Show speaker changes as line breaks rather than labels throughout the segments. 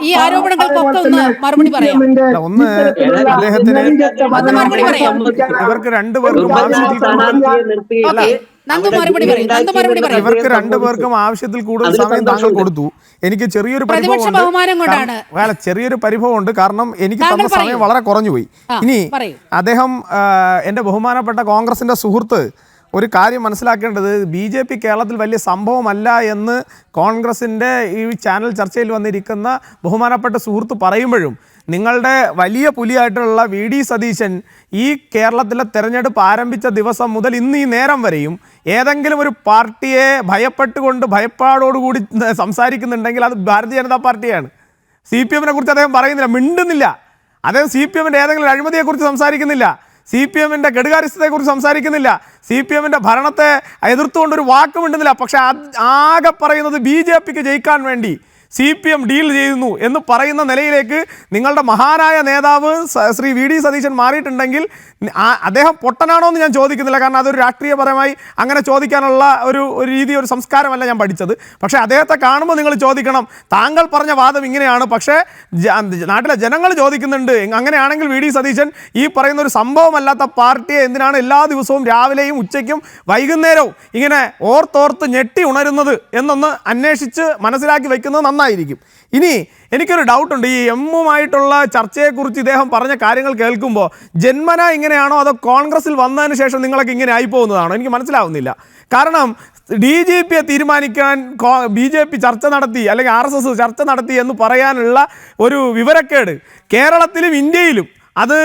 ഈ ആരോപണങ്ങൾക്കൊക്കെ ഒന്ന് മറുപടി പറയാം.
ഒന്ന് അദ്ദേഹത്തിന് ഇവർക്ക് രണ്ടുപേർക്കും ആവശ്യത്തിൽ കൂടുതൽ സമയം താങ്കൾ കൊടുത്തു. എനിക്ക് ചെറിയൊരു പരിഭവമുണ്ട്. കാരണം എനിക്ക് തന്ന സമയം വളരെ കുറഞ്ഞുപോയി. ഇനി അദ്ദേഹം എൻ്റെ ബഹുമാനപ്പെട്ട കോൺഗ്രസിന്റെ സുഹൃത്ത് ഒരു കാര്യം മനസ്സിലാക്കേണ്ടത്, BJP കേരളത്തിൽ വലിയ സംഭവമല്ല എന്ന് കോൺഗ്രസിൻ്റെ ഈ ചാനൽ ചർച്ചയിൽ വന്നിരിക്കുന്ന ബഹുമാനപ്പെട്ട സുഹൃത്ത് പറയുമ്പോഴും നിങ്ങളുടെ വലിയ പുലിയായിട്ടുള്ള VD സതീശൻ ഈ കേരളത്തിലെ തെരഞ്ഞെടുപ്പ് ആരംഭിച്ച ദിവസം മുതൽ ഇന്ന് ഈ നേരം വരെയും ഏതെങ്കിലും ഒരു പാർട്ടിയെ ഭയപ്പാടോടുകൂടി സംസാരിക്കുന്നുണ്ടെങ്കിൽ അത് ഭാരതീയ ജനതാ പാർട്ടിയാണ്. CPM കുറിച്ച് അദ്ദേഹം പറയുന്നില്ല, മിണ്ടുന്നില്ല. അദ്ദേഹം CPM ഏതെങ്കിലും അഴിമതിയെക്കുറിച്ച് സംസാരിക്കുന്നില്ല, CPM കെടുകാര്യസ്ഥതയെക്കുറിച്ച് സംസാരിക്കുന്നില്ല, CPM ഭരണത്തെ എതിർത്തുകൊണ്ടൊരു വാക്ക് മിണ്ടുന്നില്ല. പക്ഷെ ആകെ പറയുന്നത് BJPക്ക് ജയിക്കാൻ വേണ്ടി CPM ഡീൽ ചെയ്യുന്നു എന്ന് പറയുന്ന നിലയിലേക്ക് നിങ്ങളുടെ മഹാനായ നേതാവ് ശ്രീ VD സതീശൻ മാറിയിട്ടുണ്ടെങ്കിൽ അദ്ദേഹം പൊട്ടനാണോ എന്ന് ഞാൻ ചോദിക്കുന്നില്ല. കാരണം അതൊരു രാഷ്ട്രീയപരമായി അങ്ങനെ ചോദിക്കാനുള്ള ഒരു രീതി, ഒരു സംസ്കാരമല്ല ഞാൻ പഠിച്ചത്. പക്ഷേ അദ്ദേഹത്തെ കാണുമ്പോൾ നിങ്ങൾ ചോദിക്കണം, താങ്കൾ പറഞ്ഞ വാദം ഇങ്ങനെയാണ്, പക്ഷേ നാട്ടിലെ ജനങ്ങൾ ചോദിക്കുന്നുണ്ട്, അങ്ങനെയാണെങ്കിൽ VD സതീശൻ ഈ പറയുന്ന ഒരു സംഭവമല്ലാത്ത പാർട്ടിയെ എന്തിനാണ് എല്ലാ ദിവസവും രാവിലെയും ഉച്ചയ്ക്കും വൈകുന്നേരവും ഇങ്ങനെ ഓർത്തോർത്ത് ഞെട്ടി ഉണരുന്നത് എന്നൊന്ന് അന്വേഷിച്ച് മനസ്സിലാക്കി വയ്ക്കുന്നത് നന്നായിരിക്കും. ഇനി എനിക്കൊരു ഡൗട്ടുണ്ട്, ഈ എമ്മുമായിട്ടുള്ള ചർച്ചയെക്കുറിച്ച് ഇദ്ദേഹം പറഞ്ഞ കാര്യങ്ങൾ കേൾക്കുമ്പോൾ ജന്മന ഇങ്ങനെയാണോ അതോ കോൺഗ്രസിൽ വന്നതിന് ശേഷം നിങ്ങളൊക്കെ ഇങ്ങനെ ആയിപ്പോകുന്നതാണോ? എനിക്ക് മനസ്സിലാവുന്നില്ല. കാരണം DGPയെ തീരുമാനിക്കാൻ BJP ചർച്ച നടത്തി അല്ലെങ്കിൽ RSS ചർച്ച നടത്തി എന്ന് പറയാനുള്ള ഒരു വിവരക്കേട് കേരളത്തിലും ഇന്ത്യയിലും, അത്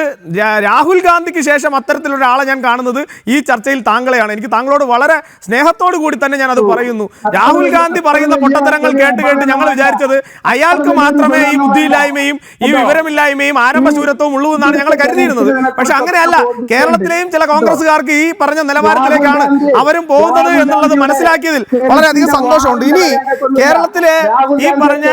രാഹുൽ ഗാന്ധിക്ക് ശേഷം അത്തരത്തിലൊരാളെ ഞാൻ കാണുന്നത് ഈ ചർച്ചയിൽ താങ്കളെയാണ്. എനിക്ക് താങ്കളോട് വളരെ സ്നേഹത്തോടു കൂടി തന്നെ ഞാനത് പറയുന്നു. രാഹുൽ ഗാന്ധി പറയുന്ന പൊട്ടത്തരങ്ങൾ കേട്ട് ഞങ്ങൾ വിചാരിച്ചത് അയാൾക്ക് മാത്രമേ ഈ ബുദ്ധിയില്ലായ്മയും ഈ വിവരമില്ലായ്മയും ആരംഭശൂരത്വവും ഉള്ളൂ എന്നാണ് ഞങ്ങൾ കരുതിയിരുന്നത്. പക്ഷെ അങ്ങനെയല്ല, കേരളത്തിലെയും ചില കോൺഗ്രസ്സുകാർക്ക് ഈ പറഞ്ഞ നിലവാരത്തിലേക്കാണ് അവരും പോകുന്നത് എന്നുള്ളത് മനസ്സിലാക്കിയതിൽ വളരെയധികം സന്തോഷമുണ്ട്. ഇനി കേരളത്തിലെ ഈ പറഞ്ഞ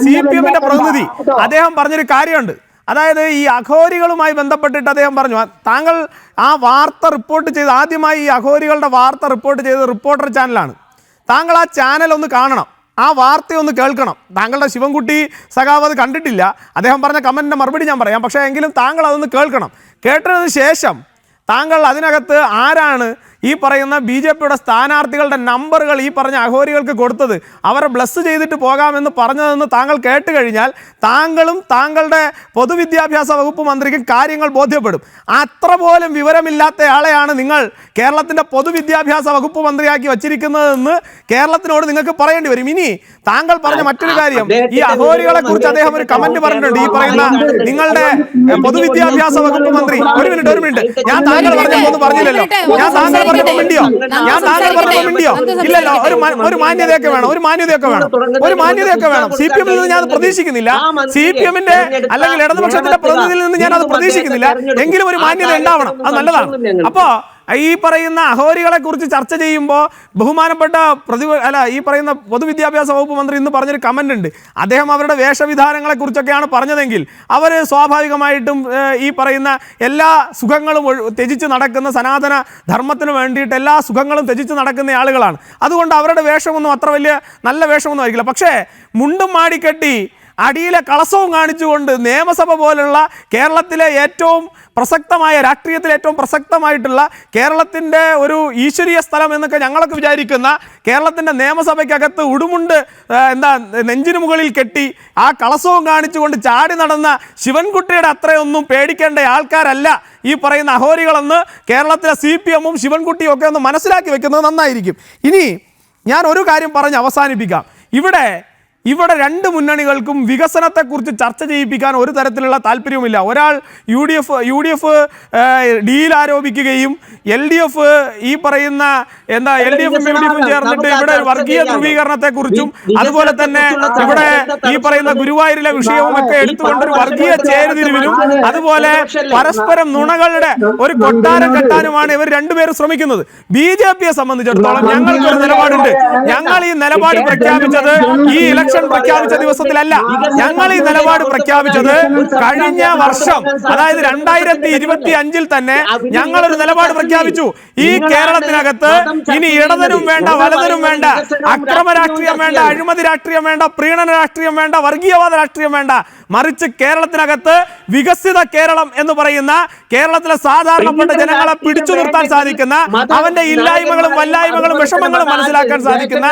CPM പ്രതിനിധി അദ്ദേഹം പറഞ്ഞൊരു കാര്യമുണ്ട്. അതായത് ഈ അഘോരികളുമായി ബന്ധപ്പെട്ടിട്ട് അദ്ദേഹം പറഞ്ഞു, താങ്കൾ ആ വാർത്ത റിപ്പോർട്ട് ചെയ്ത് ആദ്യമായി ഈ അഘോരികളുടെ വാർത്ത റിപ്പോർട്ട് ചെയ്തത് റിപ്പോർട്ടർ ചാനലാണ്. താങ്കൾ ആ ചാനൽ ഒന്ന് കാണണം, ആ വാർത്തയൊന്ന് കേൾക്കണം. താങ്കളുടെ ശിവൻകുട്ടി സഖാവ് അത് കണ്ടിട്ടില്ല. അദ്ദേഹം പറഞ്ഞ കമൻറ്റിൻ്റെ മറുപടി ഞാൻ പറയാം. പക്ഷേ എങ്കിലും താങ്കൾ അതൊന്ന് കേൾക്കണം. കേട്ടതിന് ശേഷം താങ്കൾ അതിനകത്ത് ആരാണ് ഈ പറയുന്ന BJPയുടെ സ്ഥാനാർത്ഥികളുടെ നമ്പറുകൾ ഈ പറഞ്ഞ അഘോരികൾക്ക് കൊടുത്തത്, അവരെ ബ്ലസ് ചെയ്തിട്ട് പോകാമെന്ന് പറഞ്ഞതെന്ന് താങ്കൾ കേട്ട് കഴിഞ്ഞാൽ താങ്കളും താങ്കളുടെ പൊതുവിദ്യാഭ്യാസ വകുപ്പ് മന്ത്രിക്കും കാര്യങ്ങൾ ബോധ്യപ്പെടും. അത്ര പോലും വിവരമില്ലാത്ത ആളെയാണ് നിങ്ങൾ കേരളത്തിൻ്റെ പൊതുവിദ്യാഭ്യാസ വകുപ്പ് മന്ത്രിയാക്കി വച്ചിരിക്കുന്നതെന്ന് കേരളത്തിനോട് നിങ്ങൾക്ക് പറയേണ്ടി വരും. ഇനി താങ്കൾ പറഞ്ഞ മറ്റൊരു കാര്യം, ഈ അഘോരികളെ കുറിച്ച് അദ്ദേഹം ഒരു കമന്റ് പറഞ്ഞിട്ടുണ്ട്. ഈ പറയുന്ന നിങ്ങളുടെ പൊതുവിദ്യാഭ്യാസ വകുപ്പ് മന്ത്രി, ഒരു മിനിറ്റ്, ഞാൻ താങ്കൾ പറഞ്ഞൊന്നും പറഞ്ഞില്ലല്ലോ. ഞാൻ താങ്കൾ പറഞ്ഞപ്പോ മിണ്ടിയോ? ഇല്ലല്ലോ. ഒരു മാന്യതയൊക്കെ വേണം, ഒരു മാന്യതയൊക്കെ വേണം. CPM നിന്ന് ഞാൻ അത് പ്രതീക്ഷിക്കുന്നില്ല. CPM അല്ലെങ്കിൽ ഇടതുപക്ഷത്തിന്റെ പ്രതിനിധിയിൽ നിന്ന് ഞാൻ അത് പ്രതീക്ഷിക്കുന്നില്ല. എങ്കിലും ഒരു മാന്യത ഉണ്ടാവണം, അത് നല്ലതാണ്. അപ്പോ ഈ പറയുന്ന അഘോരികളെ കുറിച്ച് ചർച്ച ചെയ്യുമ്പോൾ ബഹുമാനപ്പെട്ട ഈ പറയുന്ന പൊതുവിദ്യാഭ്യാസ വകുപ്പ് മന്ത്രി ഇന്ന് പറഞ്ഞൊരു കമന്റ് ഉണ്ട്. അദ്ദേഹം അവരുടെ വേഷവിധാനങ്ങളെ കുറിച്ചൊക്കെയാണ് പറഞ്ഞതെങ്കിൽ അവർ സ്വാഭാവികമായിട്ടും ഈ പറയുന്ന എല്ലാ സുഖങ്ങളും ത്യജിച്ച് നടക്കുന്ന, സനാതന ധർമ്മത്തിന് വേണ്ടിയിട്ട് എല്ലാ സുഖങ്ങളും ത്യജിച്ച് നടക്കുന്ന ആളുകളാണ്. അതുകൊണ്ട് അവരുടെ വേഷമൊന്നും അത്ര വലിയ നല്ല വേഷമൊന്നും ആയിരിക്കില്ല. പക്ഷേ മുണ്ടും മാടിക്കെട്ടി അടിയിലെ കളസവും കാണിച്ചുകൊണ്ട് നിയമസഭ പോലുള്ള കേരളത്തിലെ ഏറ്റവും പ്രസക്തമായ, രാഷ്ട്രീയത്തിൽ ഏറ്റവും പ്രസക്തമായിട്ടുള്ള, കേരളത്തിൻ്റെ ഒരു ഈശ്വരീയ സ്ഥലം എന്നൊക്കെ ഞങ്ങളൊക്കെ വിചാരിക്കുന്ന കേരളത്തിൻ്റെ നിയമസഭയ്ക്കകത്ത് ഉടുമുണ്ട് നെഞ്ചിന് മുകളിൽ കെട്ടി ആ കളസവും കാണിച്ചുകൊണ്ട് ചാടി നടന്ന ശിവൻകുട്ടിയുടെ അത്രയൊന്നും പേടിക്കേണ്ട ആൾക്കാരല്ല ഈ പറയുന്ന അഘോരികളെന്ന് കേരളത്തിലെ CPM-ഉം ശിവൻകുട്ടിയും ഒക്കെ ഒന്ന് മനസ്സിലാക്കി വെക്കുന്നത് നന്നായിരിക്കും. ഇനി ഞാൻ ഒരു കാര്യം പറഞ്ഞ് അവസാനിപ്പിക്കാം. ഇവിടെ രണ്ട് മുന്നണികൾക്കും വികസനത്തെക്കുറിച്ച് ചർച്ച ചെയ്യിപ്പിക്കാൻ ഒരു തരത്തിലുള്ള താല്പര്യവുമില്ല. ഒരാൾ UDF ഡീൽ ആരോപിക്കുകയും LDF ഈ പറയുന്ന LDF-ഉം UDF-ഉം ചേർന്നിട്ട് ഇവിടെ വർഗീയ ധ്രുവീകരണത്തെക്കുറിച്ചും അതുപോലെ തന്നെ ഇവിടെ ഈ പറയുന്ന ഗുരുവായൂരിലെ വിഷയവും ഒക്കെ എടുത്തുകൊണ്ടൊരു വർഗീയ ചേരുതിരിവിനും അതുപോലെ പരസ്പരം നുണകളുടെ ഒരു കൊട്ടാരം കെട്ടാനുമാണ് ഇവർ രണ്ടുപേരും ശ്രമിക്കുന്നത്. BJP-യെ സംബന്ധിച്ചിടത്തോളം ഞങ്ങൾക്കൊരു നിലപാടുണ്ട്. ഞങ്ങൾ ഈ നിലപാട് പ്രഖ്യാപിച്ചത് ഈ ഇലക്ഷൻ ഇലക്ഷൻ പ്രഖ്യാപിച്ച ദിവസത്തിലല്ല. ഞങ്ങൾ ഈ നിലപാട് പ്രഖ്യാപിച്ചത് കഴിഞ്ഞ വർഷം, അതായത് 2025 തന്നെ ഞങ്ങളൊരു നിലപാട് പ്രഖ്യാപിച്ചു. ഈ കേരളത്തിനകത്ത് ഇനി ഇടതനും വേണ്ട വലതനും വേണ്ട, അക്രമ രാഷ്ട്രീയം വേണ്ട, അഴിമതി രാഷ്ട്രീയം വേണ്ട, പ്രീണന രാഷ്ട്രീയം വേണ്ട, വർഗീയവാദ രാഷ്ട്രീയം വേണ്ട, മറിച്ച് കേരളത്തിനകത്ത് വികസിത കേരളം എന്ന് പറയുന്ന കേരളത്തിലെ സാധാരണപ്പെട്ട ജനങ്ങളെ പിടിച്ചു നിർത്താൻ സാധിക്കുന്ന, അവന്റെ ഇല്ലായ്മകളും വല്ലായ്മകളും വിഷമങ്ങളും മനസ്സിലാക്കാൻ സാധിക്കുന്ന,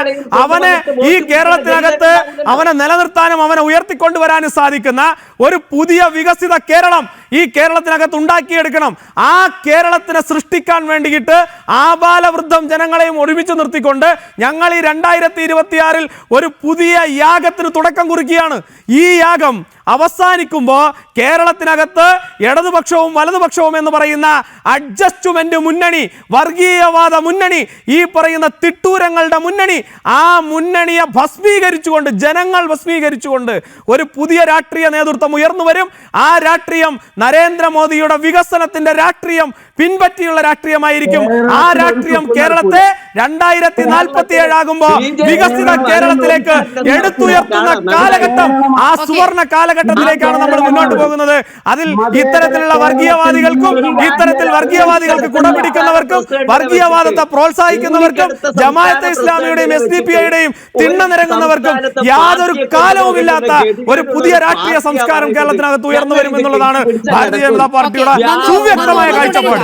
അവനെ ഈ കേരളത്തിനകത്ത് അവനെ നിലനിർത്താനും അവനെ ഉയർത്തിക്കൊണ്ടുവരാനും സാധിക്കുന്ന ഒരു പുതിയ വികസിത കേരളം ഈ കേരളത്തിനകത്ത് ഉണ്ടാക്കിയെടുക്കണം. ആ കേരളത്തിനെ സൃഷ്ടിക്കാൻ വേണ്ടിയിട്ട് ആബാലവൃദ്ധം ജനങ്ങളെയും ഒരുമിച്ച് നിർത്തിക്കൊണ്ട് ഞങ്ങൾ ഈ 2026 ഒരു പുതിയ യാഗത്തിന് തുടക്കം കുറിക്കുകയാണ്. ഈ യാഗം അവസാനിക്കുമ്പോൾ കേരളത്തിനകത്ത് ഇടതുപക്ഷവും വലതുപക്ഷവും എന്ന് പറയുന്ന അഡ്ജസ്റ്റ്മെന്റ് മുന്നണി, വർഗീയവാദ മുന്നണി, ഈ പറയുന്ന തിട്ടൂരങ്ങളുടെ മുന്നണി, ആ മുന്നണിയെ ഭസ്മീകരിച്ചുകൊണ്ട്, ജനങ്ങൾ ഭസ്മീകരിച്ചുകൊണ്ട് ഒരു പുതിയ രാഷ്ട്രീയ നേതൃത്വം ഉയർന്നു വരും. ആ രാഷ്ട്രീയം നരേന്ദ്രമോദിയുടെ വികസനത്തിന്റെ രാഷ്ട്രീയം പിൻപറ്റിയുള്ള രാഷ്ട്രീയമായിരിക്കും. ആ രാഷ്ട്രീയം കേരളത്തെ 2047 ആകുമ്പോൾ വികസിത കേരളത്തിലേക്ക് എടുത്തുയർത്തുന്ന കാലഘട്ടം, ആ സുവർണ കാലഘട്ടത്തിലേക്കാണ് നമ്മൾ മുന്നോട്ട് പോകുന്നത്. അതിൽ ഇത്തരത്തിലുള്ള വർഗീയവാദികൾക്കും, ഇത്തരത്തിൽ വർഗീയവാദികൾക്ക് കുടപിടിക്കുന്നവർക്കും, വർഗീയവാദത്തെ പ്രോത്സാഹിക്കുന്നവർക്കും, ജമാഅത്തെ ഇസ്ലാമിയുടെയും SDP-യുടെയും തിണ്ണ നിരങ്ങുന്നവർക്കും യാതൊരു കാലവുമില്ലാത്ത ഒരു പുതിയ രാഷ്ട്രീയ സംസ്കാരം കേരളത്തിനകത്ത് ഉയർന്നു വരുമെന്നുള്ളതാണ് ഭാരതീയ ജനതാ പാർട്ടിയുടെ സുവ്യക്തമായ കാഴ്ചപ്പാട്.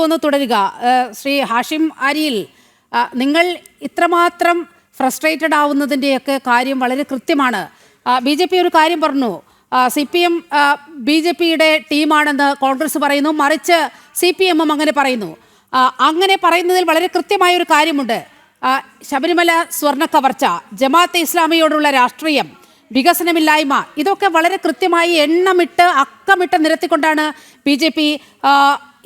ഒന്ന് തുടരുക. ശ്രീ ഹാഷിം അരിയിൽ, നിങ്ങൾ ഇത്രമാത്രം ഫ്രസ്ട്രേറ്റഡ് ആവുന്നതിൻ്റെയൊക്കെ കാര്യം വളരെ കൃത്യമാണ്. BJP ഒരു കാര്യം പറഞ്ഞു, CPM BJP-യുടെ ടീമാണെന്ന് കോൺഗ്രസ് പറയുന്നു, മറിച്ച് CPM അങ്ങനെ പറയുന്നു. അങ്ങനെ പറയുന്നതിൽ വളരെ കൃത്യമായ ഒരു കാര്യമുണ്ട്. ശബരിമല സ്വർണ്ണ കവർച്ച, ജമാഅത്തെ ഇസ്ലാമിയോടുള്ള രാഷ്ട്രീയം, വികസനമില്ലായ്മ, ഇതൊക്കെ വളരെ കൃത്യമായി അക്കമിട്ട് നിരത്തിക്കൊണ്ടാണ് BJP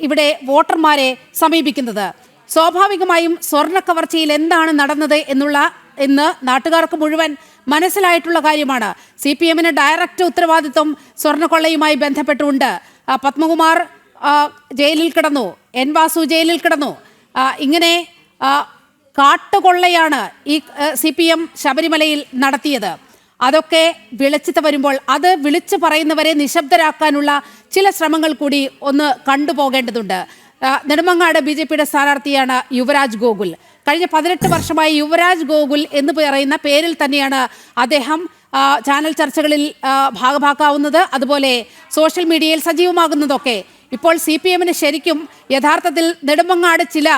ഇവിടെ വോട്ടർമാരെ സമീപിക്കുന്നത്. സ്വാഭാവികമായും സ്വർണ്ണ കവർച്ചയിൽ എന്താണ് നടന്നത് എന്ന് നാട്ടുകാർക്ക് മുഴുവൻ മനസ്സിലായിട്ടുള്ള കാര്യമാണ്. CPM-ന് ഡയറക്റ്റ് ഉത്തരവാദിത്വം സ്വർണ്ണക്കൊള്ളയുമായി ബന്ധപ്പെട്ടുകൊണ്ട്. പത്മകുമാർ ജയിലിൽ കിടന്നു, N. വാസു ജയിലിൽ കിടന്നു. ഇങ്ങനെ കാട്ടുകൊള്ളയാണ് ഈ CPM ശബരിമലയിൽ നടത്തിയത്. അതൊക്കെ വെളിച്ചത്ത് വരുമ്പോൾ അത് വിളിച്ചു പറയുന്നവരെ നിശബ്ദരാക്കാനുള്ള ചില ശ്രമങ്ങൾ കൂടി ഒന്ന് കണ്ടുപോകേണ്ടതുണ്ട്. നെടുമങ്ങാട് BJP-യുടെ സ്ഥാനാർത്ഥിയാണ് യുവരാജ് ഗോകുൽ. കഴിഞ്ഞ 18 വർഷമായി യുവരാജ് ഗോകുൽ എന്ന് പറയുന്ന പേരിൽ തന്നെയാണ് അദ്ദേഹം ചാനൽ ചർച്ചകളിൽ ഭാഗഭാക്കാവുന്നത്, അതുപോലെ സോഷ്യൽ മീഡിയയിൽ സജീവമാകുന്നതൊക്കെ. ഇപ്പോൾ CPM-ന് ശരിക്കും യഥാർത്ഥത്തിൽ നെടുമങ്ങാട് ചില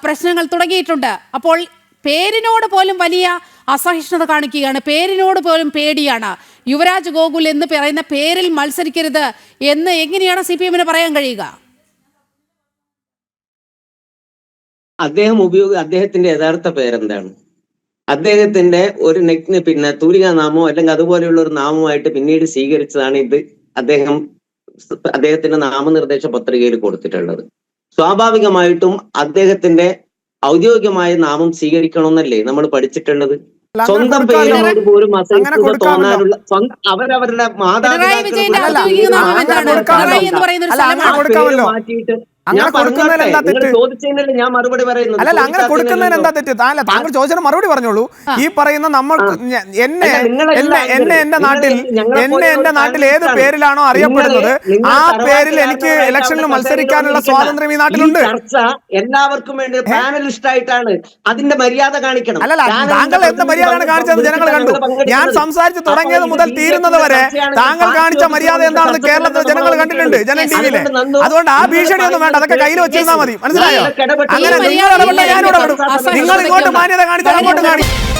പ്രശ്നങ്ങൾ തുടങ്ങിയിട്ടുണ്ട്. അപ്പോൾ പേരിനോട് പോലും വലിയ അസഹിഷ്ണുത കാണിക്കുകയാണ്, പേരിനോട് പോലും പേടിയാണ്. യുവരാജ് ഗോകുൽ എന്ന് പറയുന്ന പേരിൽ മത്സരിക്കരുത് എന്ന് എങ്ങനെയാണ് CPM-ന് പറയാൻ കഴിയുക?
അദ്ദേഹത്തിന്റെ യഥാർത്ഥ പേരെന്താണ്? അദ്ദേഹത്തിന്റെ ഒരു പിന്നെ തൂലികാ നാമോ അല്ലെങ്കിൽ അതുപോലെയുള്ള ഒരു നാമമായിട്ട് പിന്നീട് സ്വീകരിച്ചതാണ് ഇത്. അദ്ദേഹത്തിന്റെ നാമനിർദ്ദേശ പത്രികയിൽ കൊടുത്തിട്ടുള്ളത്. സ്വാഭാവികമായിട്ടും അദ്ദേഹത്തിന്റെ ഔദ്യോഗികമായ നാമം സ്വീകരിക്കണമെന്നല്ലേ നമ്മൾ പഠിച്ചിട്ടുള്ളത്? സ്വന്തം പേരിനോട് പോലും അസഹിഷ്ണുത തോന്നാനുള്ള അവരവരുടെ മാതാപിതാക്കൾ മാറ്റിയിട്ട് ചോദിച്ചതിനല്ലേ ഞാൻ മറുപടി പറയുന്നത്.
അല്ല, അങ്ങനെ കൊടുക്കുന്നതിന് എന്താ തെറ്റ്? താങ്കൾ ചോദിച്ചതിന് മറുപടി പറഞ്ഞോളൂ. ഈ പറയുന്ന നമ്മൾ എന്റെ നാട്ടിൽ ഏത് പേരിലാണോ അറിയപ്പെടുന്നത് ആ പേരിൽ എനിക്ക് ഇലക്ഷനിൽ മത്സരിക്കാനുള്ള സ്വാതന്ത്ര്യം ഈ നാട്ടിലുണ്ട്.
ചർച്ച എല്ലാവർക്കും വേണ്ടി പാനലിസ്റ്റ് ആയിട്ടാണ്, അതിന്റെ മര്യാദ കാണിക്കണം.
അല്ല, താങ്കൾ എന്ത് മര്യാദയാണ് കാണിച്ചത് ജനങ്ങൾ കണ്ടു. ഞാൻ സംസാരിച്ച് തുടങ്ങിയത് മുതൽ തീരുന്നത് വരെ താങ്കൾ കാണിച്ച മര്യാദ എന്താണെന്ന് കേരളത്തിലെ ജനങ്ങൾ കണ്ടിട്ടുണ്ട്, ജനം ടിവിയിലെ. അതുകൊണ്ട് ആ ഭീഷണി ഒന്നും വേണ്ട, അതൊക്കെ കയ്യിൽ വെച്ചിരുന്നാൽ മതി. മനസ്സിലായോ? അങ്ങനെ നിങ്ങൾ ഇടപെട്ടാൽ ഞാൻ ഇടപെടും. നിങ്ങൾ ഇങ്ങോട്ട് മാന്യത കാണിച്ചാൽ അങ്ങോട്ട് കാണിക്കും.